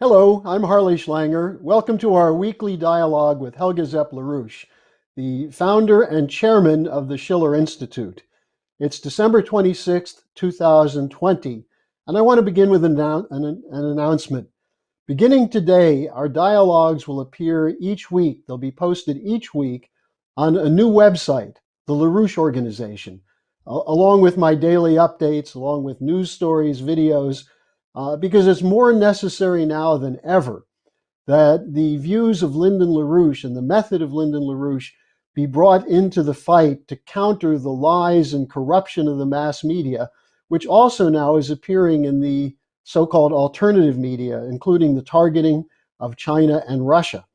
Hello, I'm Harley Schlanger. Welcome to our weekly dialogue with Helga Zepp-LaRouche, the founder and chairman of the Schiller Institute. It's December 26th, 2020, and I want to begin with an announcement. Beginning today, our dialogues will appear each week. They'll be posted each week on a new website, the LaRouche Organization, along with my daily updates, along with news stories, videos, because it's more necessary now than ever that the views of Lyndon LaRouche and the method of Lyndon LaRouche be brought into the fight to counter the lies and corruption of the mass media, which also now is appearing in the so-called alternative media, including the targeting of China and Russia.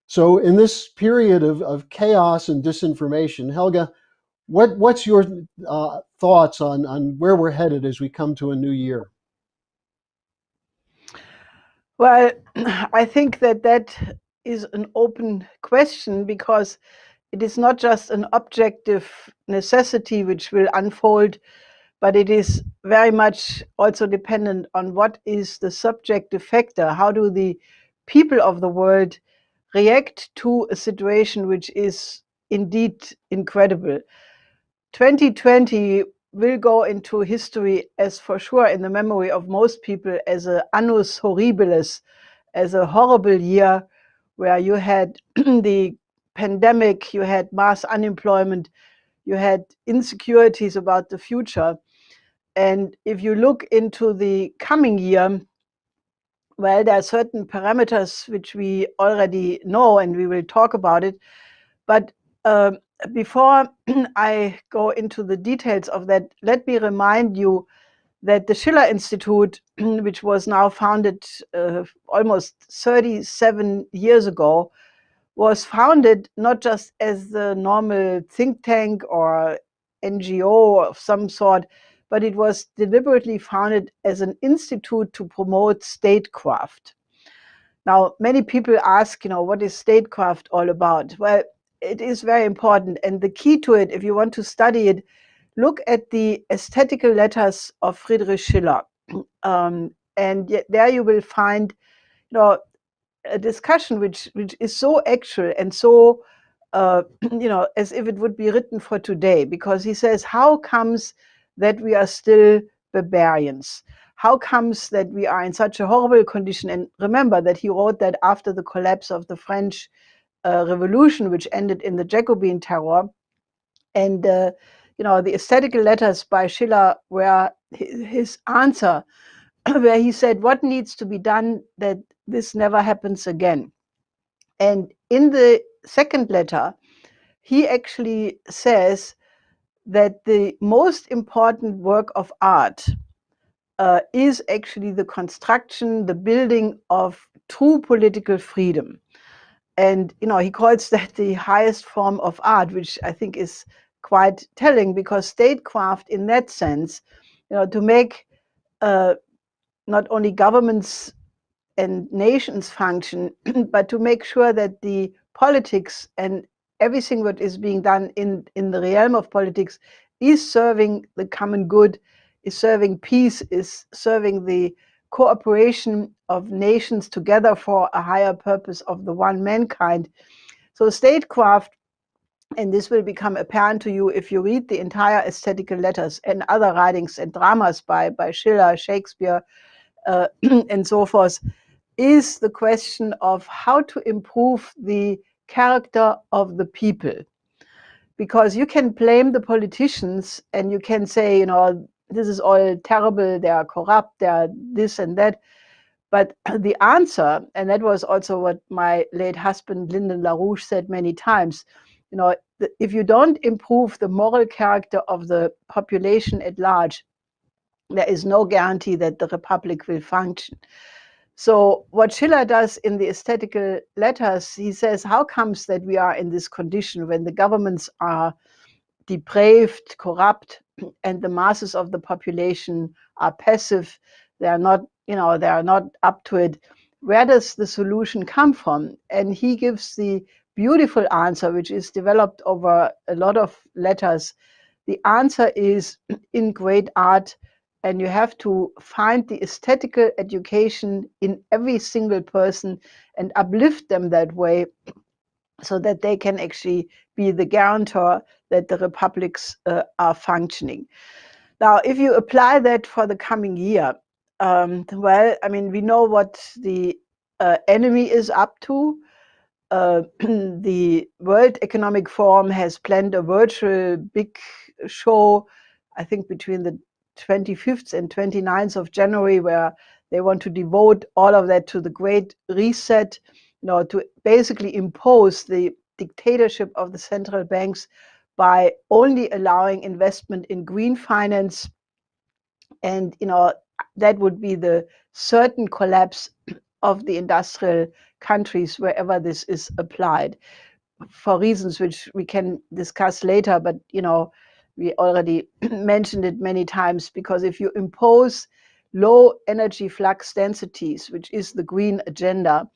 So in this period of chaos and disinformation, Helga, what's your thoughts on where we're headed as we come to a new year? Well, I think that is an open question because it is not just an objective necessity which will unfold, but it is very much also dependent on what is the subjective factor. How do the people of the world react to a situation which is indeed incredible? 2020 will go into history as for sure in the memory of most people as a annus horribilis, as a horrible year where you had the pandemic, you had mass unemployment, you had insecurities about the future. And if you look into the coming year, well, there are certain parameters which we already know and we will talk about it. But before I go into the details of that, let me remind you that the Schiller Institute, which was now founded almost 37 years ago, was founded not just as the normal think tank or NGO of some sort, but it was deliberately founded as an institute to promote statecraft. Now, many people ask, what is statecraft all about? Well, it is very important. And the key to it, if you want to study it, look at the Aesthetical Letters of Friedrich Schiller. And there you will find, a discussion which is so actual and so, as if it would be written for today, because he says, how comes that we are still barbarians? How comes that we are in such a horrible condition? And remember that he wrote that after the collapse of the French Revolution, which ended in the Jacobin terror. And, the Aesthetical Letters by Schiller were his answer, where he said, what needs to be done that this never happens again? And in the second letter, he actually says that the most important work of art is actually the construction, the building of true political freedom. And, he calls that the highest form of art, which I think is quite telling, because statecraft in that sense, to make not only governments and nations function, but to make sure that the politics and everything what is being done in the realm of politics is serving the common good, is serving peace, is serving the cooperation of nations together for a higher purpose of the one mankind. So statecraft, and this will become apparent to you if you read the entire Aesthetical Letters and other writings and dramas by Schiller, Shakespeare, and so forth, is the question of how to improve the character of the people. Because you can blame the politicians and you can say, this is all terrible, they are corrupt, they are this and that. But the answer, and that was also what my late husband, Lyndon LaRouche, said many times, if you don't improve the moral character of the population at large, there is no guarantee that the republic will function. So what Schiller does in the Aesthetical Letters, he says, how comes that we are in this condition when the governments are depraved, corrupt, and the masses of the population are passive, they are not, they are not up to it. Where does the solution come from? And he gives the beautiful answer, which is developed over a lot of letters. The answer is in great art and you have to find the aesthetical education in every single person and uplift them that way so that they can actually be the guarantor that the republics are functioning. Now, if you apply that for the coming year, well, I mean, we know what the enemy is up to. The World Economic Forum has planned a virtual big show, I think between the 25th and 29th of January, where they want to devote all of that to the Great Reset, to basically impose the dictatorship of the central banks by only allowing investment in green finance. And, that would be the certain collapse of the industrial countries wherever this is applied, for reasons which we can discuss later. But, we already mentioned it many times, because if you impose low energy flux densities, which is the green agenda,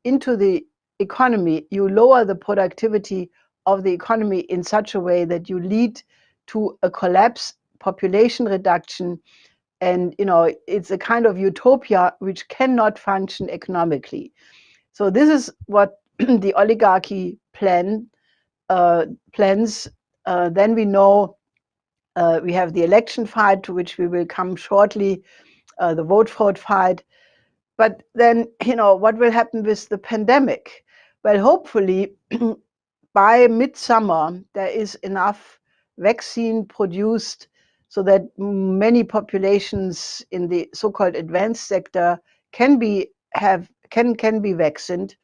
into the economy, you lower the productivity of the economy in such a way that you lead to a collapse, population reduction, and it's a kind of utopia which cannot function economically. So this is what the oligarchy plans. Then we know we have the election fight, to which we will come shortly, the vote fraud fight. But then, what will happen with the pandemic? Well, hopefully by midsummer, there is enough vaccine produced so that many populations in the so-called advanced sector can be vaccinated.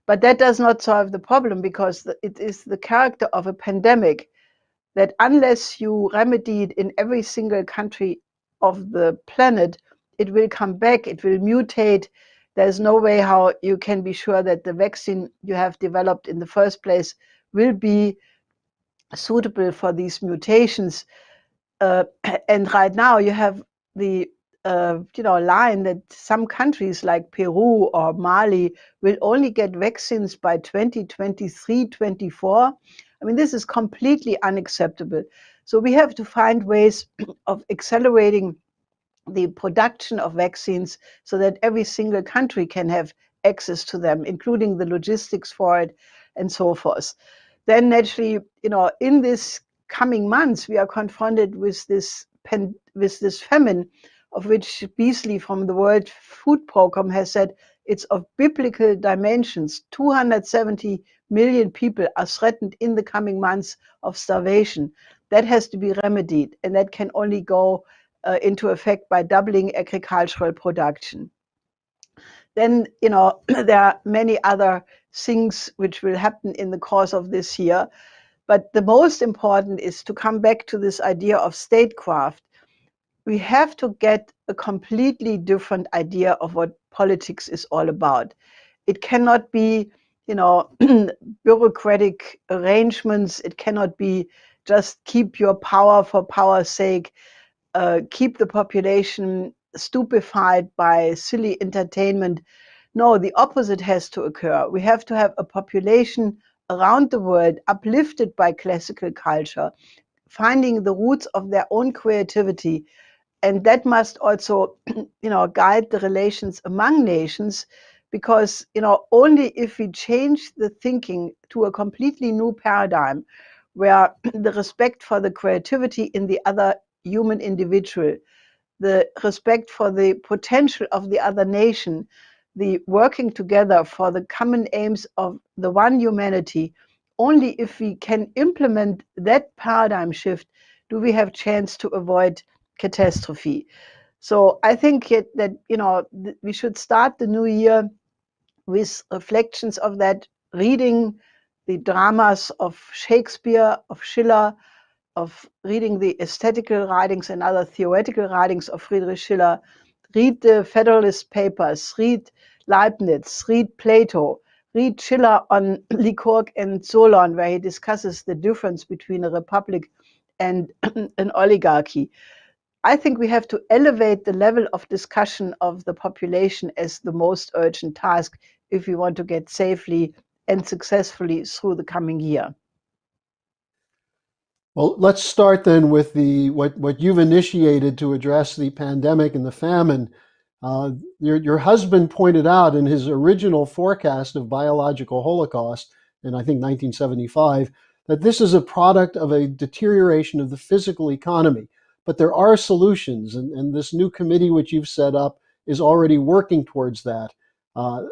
But that does not solve the problem, because it is the character of a pandemic that unless you remedy it in every single country of the planet, it will come back, it will mutate. There's no way how you can be sure that the vaccine you have developed in the first place will be suitable for these mutations. And right now you have the line that some countries like Peru or Mali will only get vaccines by 2023, 24. I mean, this is completely unacceptable. So we have to find ways of accelerating the production of vaccines so that every single country can have access to them, including the logistics for it and so forth. Then naturally, in this coming months, we are confronted with this famine, of which Beasley from the World Food Program has said it's of biblical dimensions. 270 million people are threatened in the coming months of starvation. That has to be remedied, and that can only go into effect by doubling agricultural production. Then, there are many other things which will happen in the course of this year. But the most important is to come back to this idea of statecraft. We have to get a completely different idea of what politics is all about. It cannot be, bureaucratic arrangements. It cannot be just keep your power for power's sake, keep the population stupefied by silly entertainment. No, the opposite has to occur. We have to have a population around the world uplifted by classical culture, finding the roots of their own creativity. And that must also, guide the relations among nations, because, only if we change the thinking to a completely new paradigm, where the respect for the creativity in the other human individual, the respect for the potential of the other nation, the working together for the common aims of the one humanity, only if we can implement that paradigm shift do we have chance to avoid catastrophe. So I think that we should start the new year with reflections of that, reading the dramas of Shakespeare, of Schiller, of reading the aesthetical writings and other theoretical writings of Friedrich Schiller, read the Federalist Papers, read Leibniz, read Plato, read Schiller on Lykurg and Solon, where he discusses the difference between a republic and an oligarchy. I think we have to elevate the level of discussion of the population as the most urgent task if we want to get safely and successfully through the coming year. Well, let's start then with what you've initiated to address the pandemic and the famine. Uh, your husband pointed out in his original forecast of biological holocaust in I think 1975 that this is a product of a deterioration of the physical economy. But there are solutions, and this new committee which you've set up is already working towards that. Uh,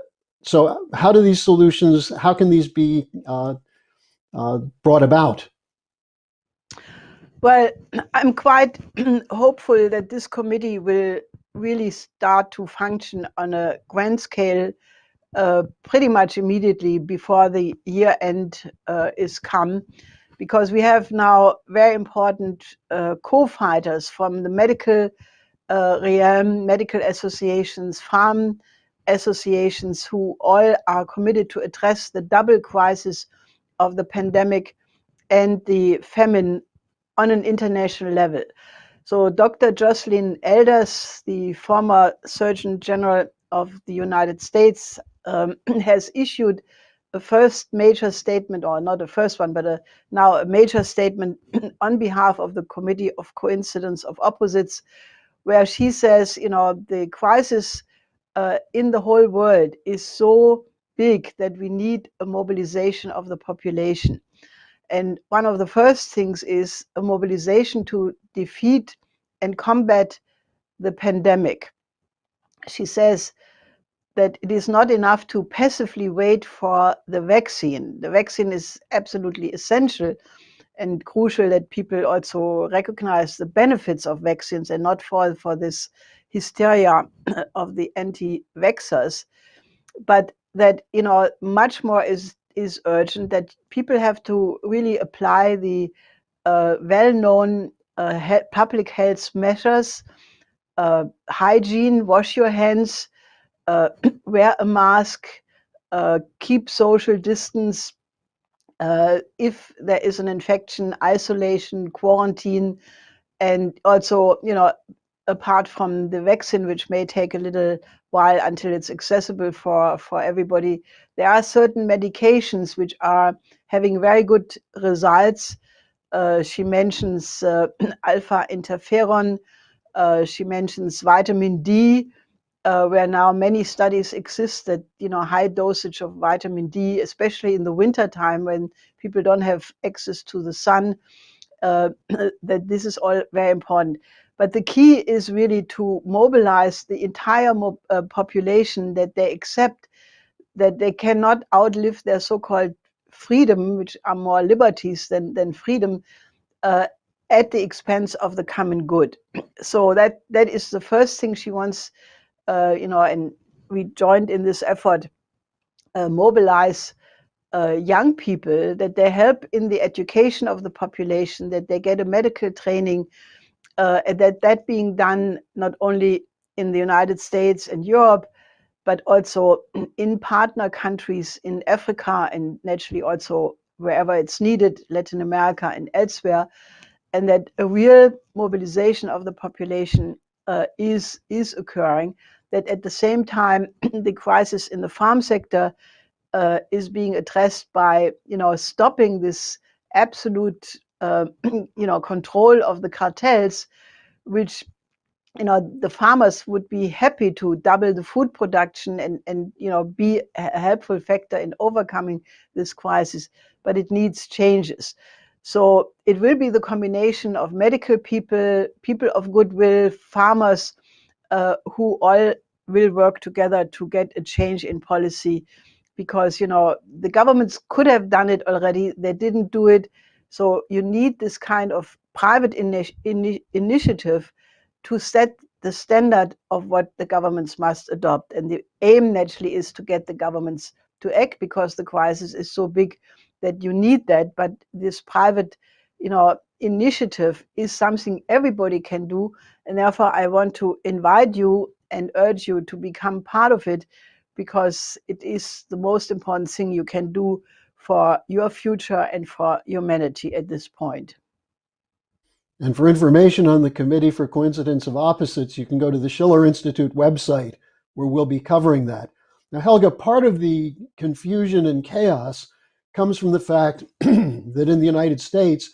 so, how do these solutions? How can these be brought about? Well, I'm quite hopeful that this committee will really start to function on a grand scale pretty much immediately before the year end is come, because we have now very important co-fighters from the medical realm, medical associations, farm associations, who all are committed to address the double crisis of the pandemic and the famine on an international level. So Dr. Jocelyn Elders, the former Surgeon General of the United States, has issued a first major statement, or not a first one, but now a major statement on behalf of the Committee of Coincidence of Opposites, where she says, the crisis in the whole world is so big that we need a mobilization of the population. And one of the first things is a mobilization to defeat and combat the pandemic. She says that it is not enough to passively wait for the vaccine. The vaccine is absolutely essential and crucial that people also recognize the benefits of vaccines and not fall for this hysteria of the anti-vaxxers. But that, much more is urgent, that people have to really apply the well-known public health measures, hygiene, wash your hands, wear a mask, keep social distance. If there is an infection, isolation, quarantine, and also, apart from the vaccine, which may take a little while until it's accessible for everybody, there are certain medications which are having very good results. She mentions alpha interferon. She mentions vitamin D, where now many studies exist that, high dosage of vitamin D, especially in the winter time when people don't have access to the sun, that this is all very important. But the key is really to mobilize the entire population, that they accept that they cannot outlive their so-called freedom, which are more liberties than freedom, uh, at the expense of the common good. So that is the first thing she wants, and we joined in this effort, mobilize young people, that they help in the education of the population, that they get a medical training, and that being done not only in the United States and Europe, but also in partner countries in Africa, and naturally also wherever it's needed, Latin America and elsewhere, and that a real mobilization of the population is occurring. That at the same time, the crisis in the farm sector is being addressed by, stopping this absolute, control of the cartels, which, the farmers would be happy to double the food production and be a helpful factor in overcoming this crisis, but it needs changes. So it will be the combination of medical people, people of goodwill, farmers, who all will work together to get a change in policy, because the governments could have done it already, they didn't do it. So you need this kind of private initiative to set the standard of what the governments must adopt. And the aim naturally is to get the governments to act, because the crisis is so big that you need that. But this private, initiative is something everybody can do. And therefore, I want to invite you and urge you to become part of it, because it is the most important thing you can do for your future and for humanity at this point. And for information on the Committee for Coincidence of Opposites, you can go to the Schiller Institute website, where we'll be covering that. Now, Helga, part of the confusion and chaos comes from the fact that in the United States,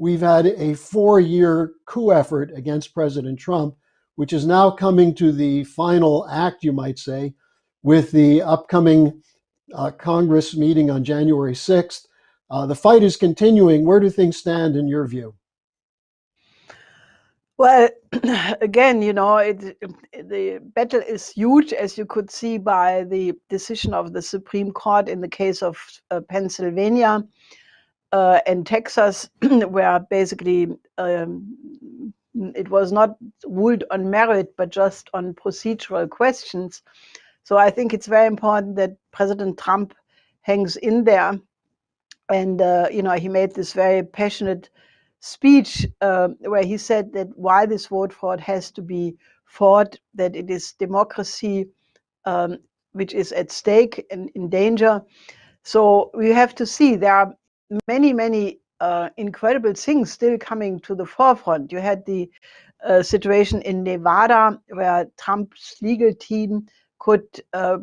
we've had a 4-year coup effort against President Trump, which is now coming to the final act, you might say, with the upcoming Congress meeting on January 6th. The fight is continuing. Where do things stand in your view? Well, again, the battle is huge, as you could see by the decision of the Supreme Court in the case of Pennsylvania and Texas, where basically it was not ruled on merit, but just on procedural questions. So I think it's very important that President Trump hangs in there. And, he made this very passionate speech where he said that why this vote fraud has to be fought, that it is democracy which is at stake and in danger. So we have to see there are many, many incredible things still coming to the forefront. You had the situation in Nevada where Trump's legal team could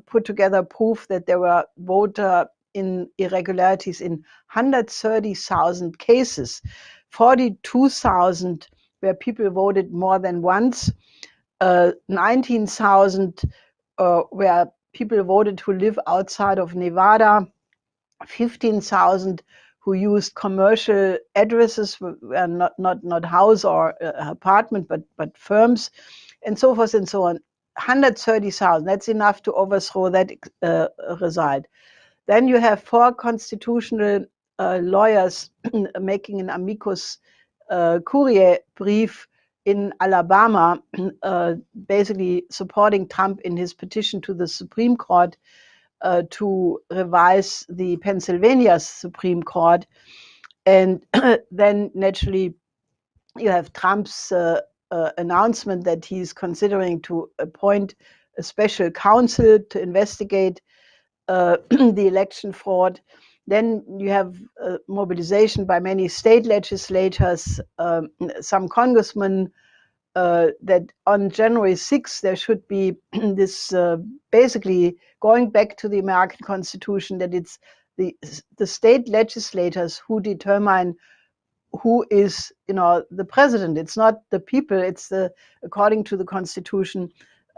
put together proof that there were voter irregularities in 130,000 cases, 42,000 where people voted more than once, 19,000 where people voted who live outside of Nevada, 15,000 who used commercial addresses, not house or apartment, but firms, and so forth and so on. 130,000, that's enough to overthrow that result. Then you have 4 constitutional lawyers making an amicus curiae brief in Alabama, basically supporting Trump in his petition to the Supreme Court to revise the Pennsylvania Supreme Court. And then naturally you have Trump's announcement that he's considering to appoint a special counsel to investigate the election fraud. Then you have mobilization by many state legislators, some congressmen, that on January 6th there should be this basically going back to the American Constitution, that it's the state legislators who determine who is the president. It's not the people. It's according to the Constitution,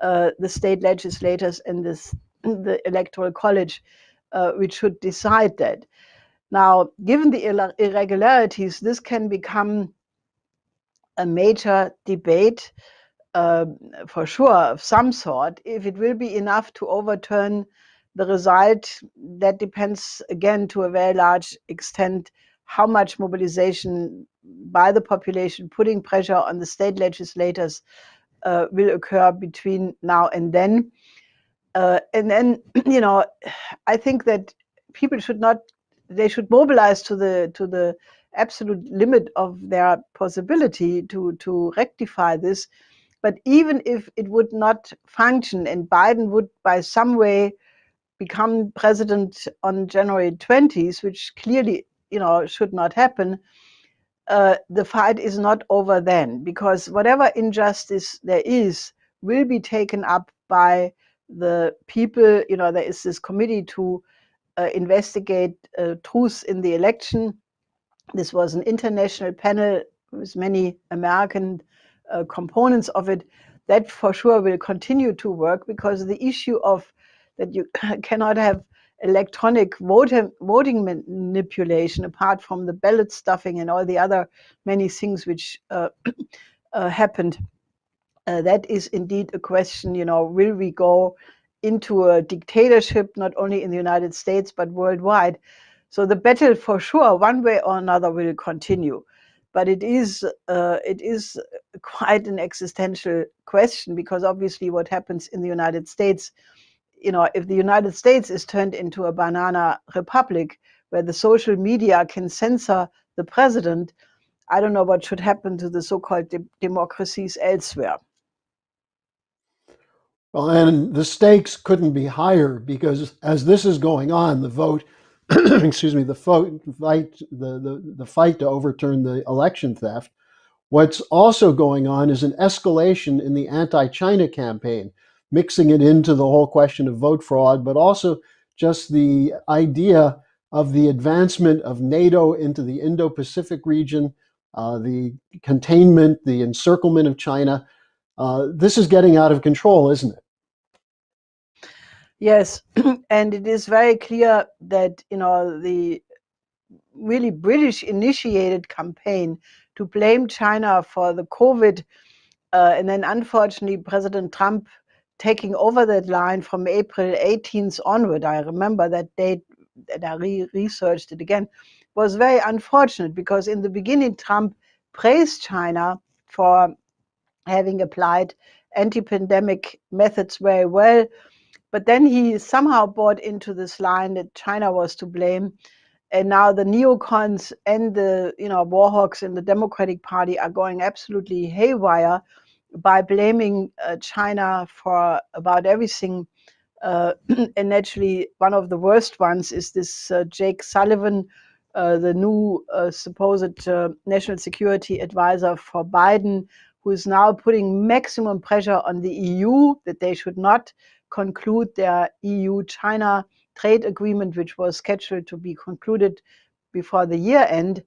the state legislators and the Electoral College which should decide that. Now, given the irregularities, this can become a major debate for sure of some sort. If it will be enough to overturn the result, that depends again to a very large extent how much mobilization by the population putting pressure on the state legislators will occur between now and then. And then, I think that people should mobilize to the absolute limit of their possibility to rectify this. But even if it would not function and Biden would by some way become president on January 20th, which clearly, should not happen, the fight is not over then, because whatever injustice there is will be taken up by the people. There is this committee to investigate truth in the election. This was an international panel with many American components of it. That for sure will continue to work, because the issue of that you cannot have electronic voting manipulation apart from the ballot stuffing and all the other many things which happened. That is indeed a question, will we go into a dictatorship, not only in the United States, but worldwide? So the battle for sure, one way or another, will continue. But it is quite an existential question, because obviously what happens in the United States, if the United States is turned into a banana republic where the social media can censor the president, I don't know what should happen to the so-called democracies elsewhere. Well, and the stakes couldn't be higher, because as this is going on, the vote, excuse me, the fight to overturn the election theft, what's also going on is an escalation in the anti-China campaign, mixing it into the whole question of vote fraud, but also just the idea of the advancement of NATO into the Indo-Pacific region, the containment, the encirclement of China. This is getting out of control, isn't it? Yes, and it is very clear that, the really British initiated campaign to blame China for the COVID, and then unfortunately President Trump taking over that line from April 18th onward, I remember that date, and I researched it again, was very unfortunate, because in the beginning Trump praised China for having applied anti-pandemic methods very well, but then he somehow bought into this line that China was to blame. And now the neocons and the warhawks in the Democratic Party are going absolutely haywire by blaming China for about everything. And naturally, one of the worst ones is this Jake Sullivan, the new supposed national security advisor for Biden, who is now putting maximum pressure on the EU that they should not conclude their EU-China trade agreement, which was scheduled to be concluded before the year end.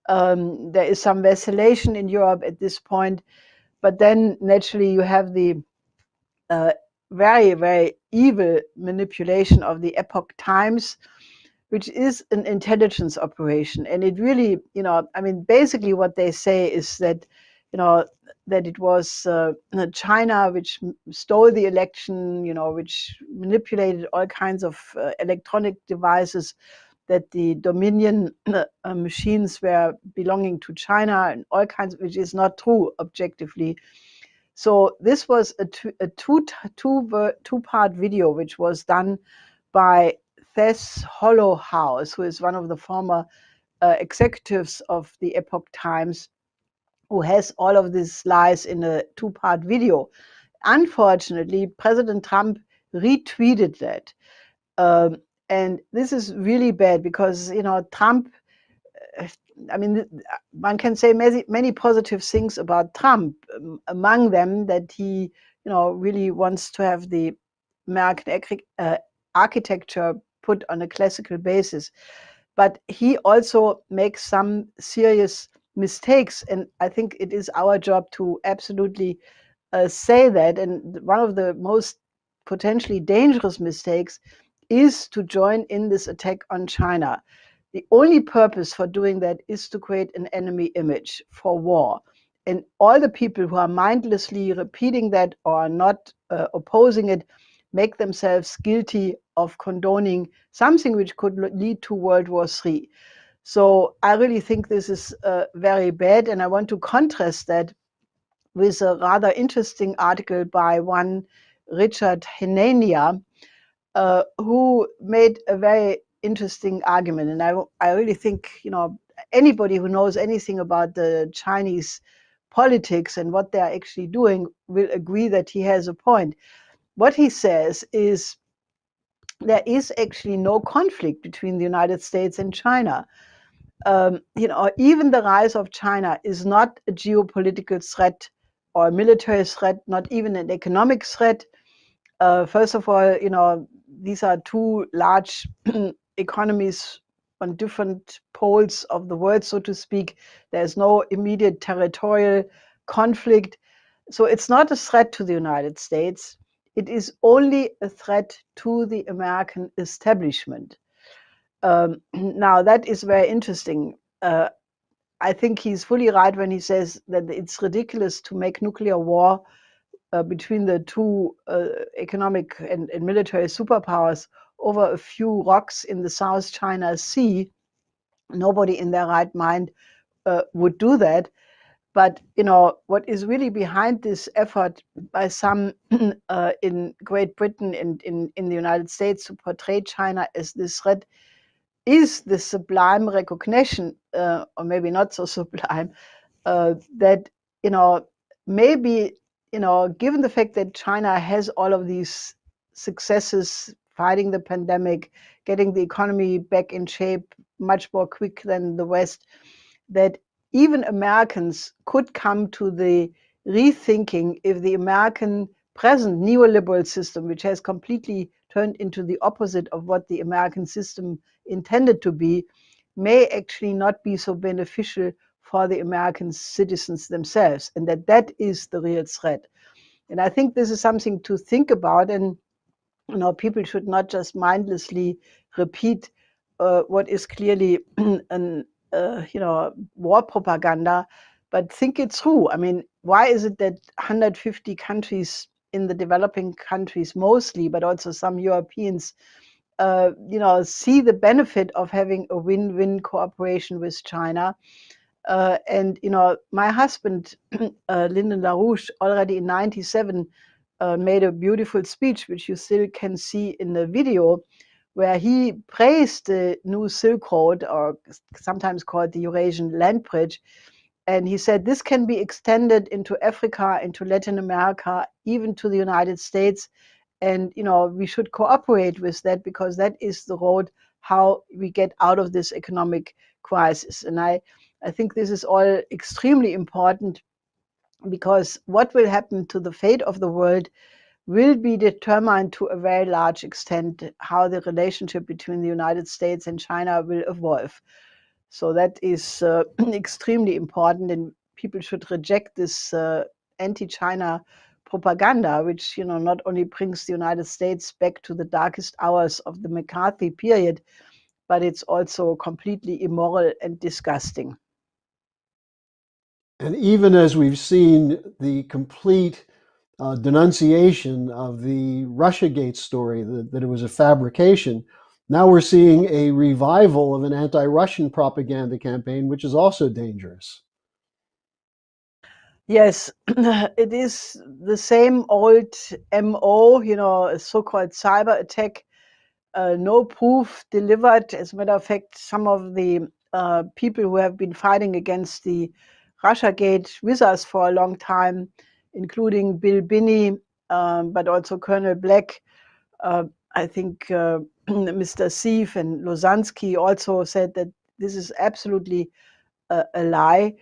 There is some vacillation in Europe at this point, but then naturally you have the very, very evil manipulation of the Epoch Times, which is an intelligence operation. And it really, basically what they say is that, that it was China which stole the election, which manipulated all kinds of electronic devices, that the Dominion machines were belonging to China, and all kinds, which is not true objectively. So this was a two-part video, which was done by Tess Hollowhouse, who is one of the former executives of the Epoch Times, who has all of these lies in a two-part video. Unfortunately, President Trump retweeted that. And this is really bad, because, Trump, one can say many positive things about Trump, among them that he, really wants to have the American architecture put on a classical basis. But he also makes some serious mistakes, and I think it is our job to absolutely say that. And one of the most potentially dangerous mistakes is to join in this attack on China. The only purpose for doing that is to create an enemy image for war. And all the people who are mindlessly repeating that or not opposing it make themselves guilty of condoning something which could lead to World War III. So I really think this is very bad. And I want to contrast that with a rather interesting article by one Richard Henania, who made a very interesting argument. And I really think, anybody who knows anything about the Chinese politics and what they're actually doing will agree that he has a point. What he says is there is actually no conflict between the United States and China. Even the rise of China is not a geopolitical threat or a military threat, not even an economic threat. First of all, these are two large economies on different poles of the world, so to speak. There's no immediate territorial conflict. So it's not a threat to the United States. It is only a threat to the American establishment. Now, that is very interesting. I think he's fully right when he says that it's ridiculous to make nuclear war between the two economic and military superpowers over a few rocks in the South China Sea. Nobody in their right mind would do that. But what is really behind this effort by some in Great Britain and in the United States to portray China as this threat is the sublime recognition, or maybe not so sublime, that maybe given the fact that China has all of these successes, fighting the pandemic, getting the economy back in shape much more quick than the West, that even Americans could come to the rethinking if the American present neoliberal system, which has completely turned into the opposite of what the American system intended to be, may actually not be so beneficial for the American citizens themselves, and that is the real threat. And I think this is something to think about, and people should not just mindlessly repeat what is clearly an war propaganda, but think it through. I mean, why is it that 150 countries in the developing countries mostly, but also some Europeans, see the benefit of having a win-win cooperation with China? And my husband, Lyndon LaRouche, already in '97 made a beautiful speech, which you still can see in the video, where he praised the new Silk Road, or sometimes called the Eurasian Land Bridge. And he said this can be extended into Africa, into Latin America, even to the United States. And we should cooperate with that, because that is the road how we get out of this economic crisis. And I think this is all extremely important, because what will happen to the fate of the world will be determined to a very large extent how the relationship between the United States and China will evolve. So that is extremely important, and people should reject this anti-China propaganda, which not only brings the United States back to the darkest hours of the McCarthy period, but it's also completely immoral and disgusting. And even as we've seen the complete denunciation of the Russiagate story, that it was a fabrication, now we're seeing a revival of an anti-Russian propaganda campaign, which is also dangerous. Yes, it is the same old MO, a so-called cyber attack. No proof delivered. As a matter of fact, some of the people who have been fighting against the Russiagate with us for a long time, including Bill Binney, but also Colonel Black, I think Mr. Sief and Lozansky also said that this is absolutely a lie,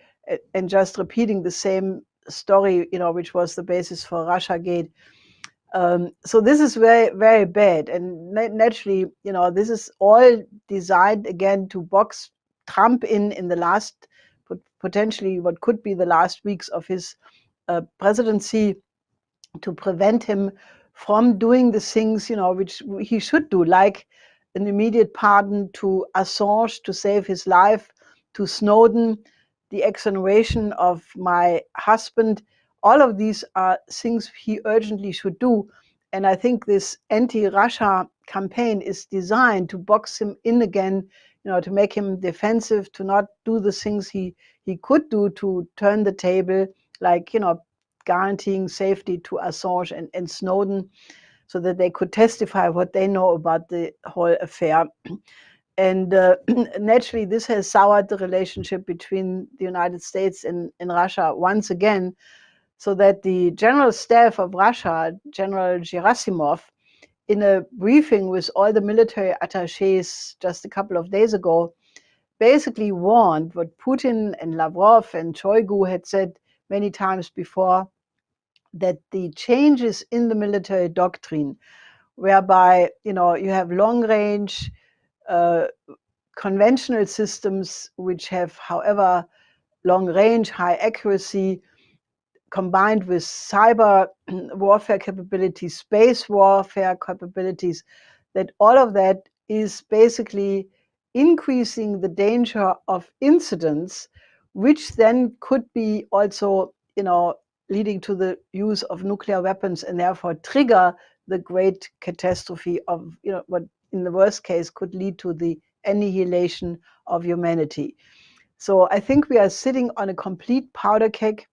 and just repeating the same story, which was the basis for Russiagate. So this is very, very bad. And naturally, this is all designed again to box Trump in the last, potentially what could be the last weeks of his presidency, to prevent him from doing the things, which he should do, like an immediate pardon to Assange to save his life, to Snowden, the exoneration of my husband. All of these are things he urgently should do. And I think this anti-Russia campaign is designed to box him in again, to make him defensive, to not do the things he could do to turn the table, like, guaranteeing safety to Assange and Snowden, so that they could testify what they know about the whole affair. And naturally, this has soured the relationship between the United States and Russia once again, so that the general staff of Russia, General Gerasimov, in a briefing with all the military attaches just a couple of days ago, basically warned what Putin and Lavrov and Shoigu had said many times before, that the changes in the military doctrine, whereby you have long range conventional systems which have, however, long range, high accuracy, combined with cyber warfare capabilities, space warfare capabilities, that all of that is basically increasing the danger of incidents, which then could be also, leading to the use of nuclear weapons, and therefore trigger the great catastrophe of, what in the worst case could lead to the annihilation of humanity. So I think we are sitting on a complete powder keg,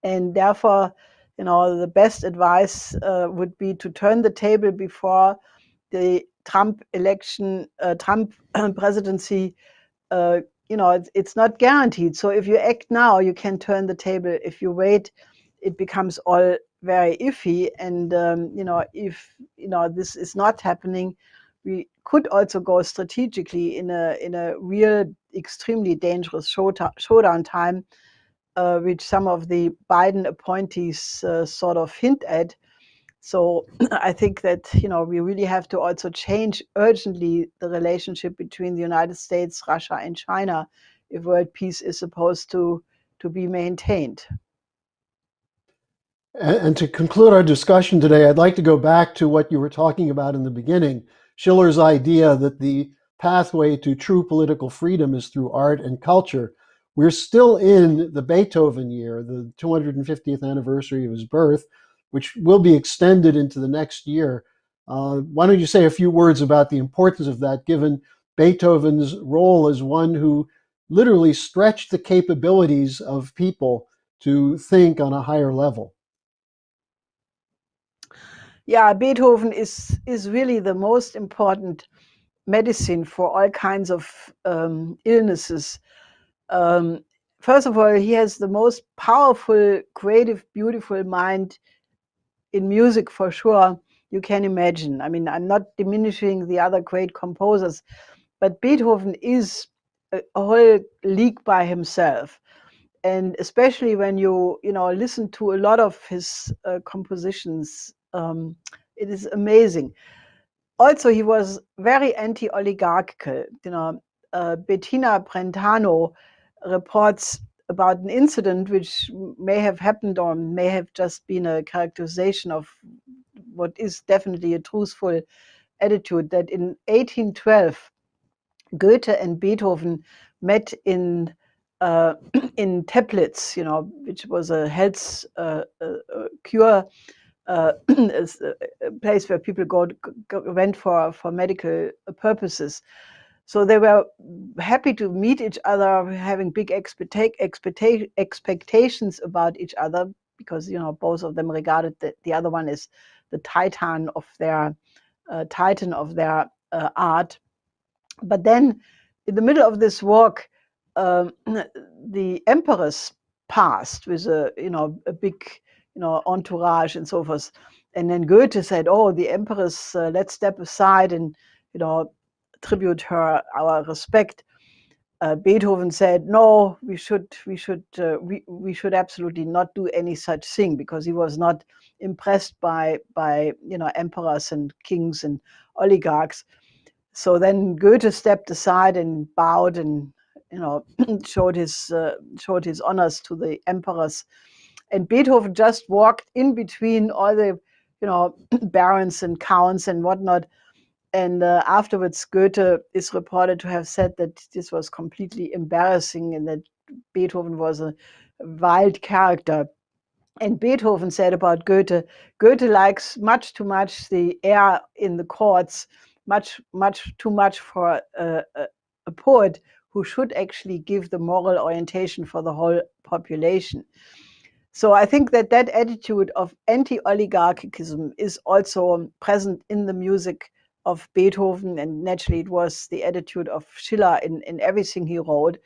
and therefore, the best advice would be to turn the table before the Trump election, Trump presidency. It's not guaranteed. So if you act now, you can turn the table. If you wait, it becomes all very iffy. And if this is not happening, we could also go strategically in a real, extremely dangerous showdown time, which some of the Biden appointees sort of hint at. So I think that, we really have to also change urgently the relationship between the United States, Russia, and China, if world peace is supposed to be maintained. And to conclude our discussion today, I'd like to go back to what you were talking about in the beginning, Schiller's idea that the pathway to true political freedom is through art and culture. We're still in the Beethoven year, the 250th anniversary of his birth, which will be extended into the next year. Why don't you say a few words about the importance of that, given Beethoven's role as one who literally stretched the capabilities of people to think on a higher level? Yeah, Beethoven is really the most important medicine for all kinds of illnesses. First of all, he has the most powerful, creative, beautiful mind in music for sure you can imagine. I mean, I'm not diminishing the other great composers, but Beethoven is a whole league by himself. And especially when you listen to a lot of his compositions, it is amazing. Also, he was very anti-oligarchical. Bettina Brentano reports about an incident which may have happened or may have just been a characterization of what is definitely a truthful attitude, that in 1812, Goethe and Beethoven met in in Teplitz, which was a health cure a place where people went for medical purposes. So they were happy to meet each other, having big expectations about each other, because both of them regarded the other one as the titan of their art. But then, in the middle of this walk, the empress passed with a big entourage and so forth. And then Goethe said, "Oh, the empress, let's step aside and tribute her our respect." Beethoven said, "No, we should absolutely not do any such thing," because he was not impressed by emperors and kings and oligarchs. So then Goethe stepped aside and bowed and showed his honors to the emperors, and Beethoven just walked in between all the barons and counts and whatnot. And afterwards, Goethe is reported to have said that this was completely embarrassing and that Beethoven was a wild character. And Beethoven said about Goethe, Goethe likes much too much the air in the courts, much too much for a poet who should actually give the moral orientation for the whole population. So I think that attitude of anti-oligarchism is also present in the music of Beethoven, and naturally it was the attitude of Schiller in everything he wrote.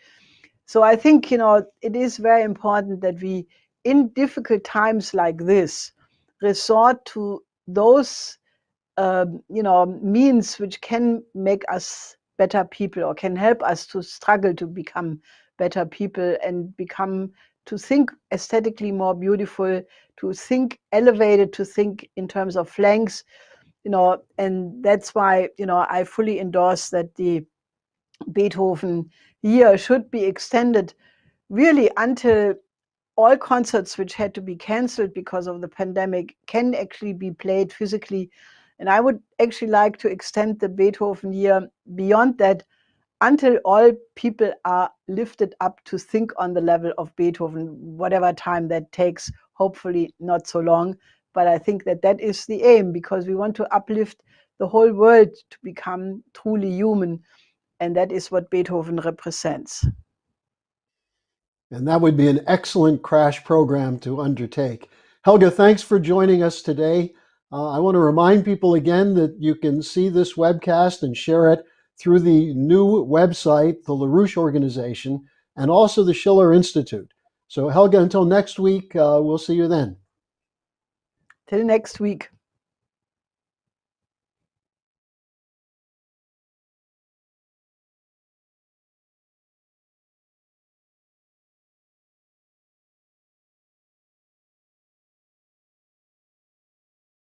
So I think it is very important that we, in difficult times like this, resort to those means which can make us better people, or can help us to struggle to become better people and to think aesthetically more beautiful, to think elevated, to think in terms of length, and that's why I fully endorse that the Beethoven year should be extended really until all concerts which had to be cancelled because of the pandemic can actually be played physically. And I would actually like to extend the Beethoven year beyond that, until all people are lifted up to think on the level of Beethoven, whatever time that takes, hopefully not so long. But I think that is the aim, because we want to uplift the whole world to become truly human. And that is what Beethoven represents. And that would be an excellent crash program to undertake. Helga, thanks for joining us today. I want to remind people again that you can see this webcast and share it through the new website, the LaRouche Organization, and also the Schiller Institute. So Helga, until next week, we'll see you then. Till next week.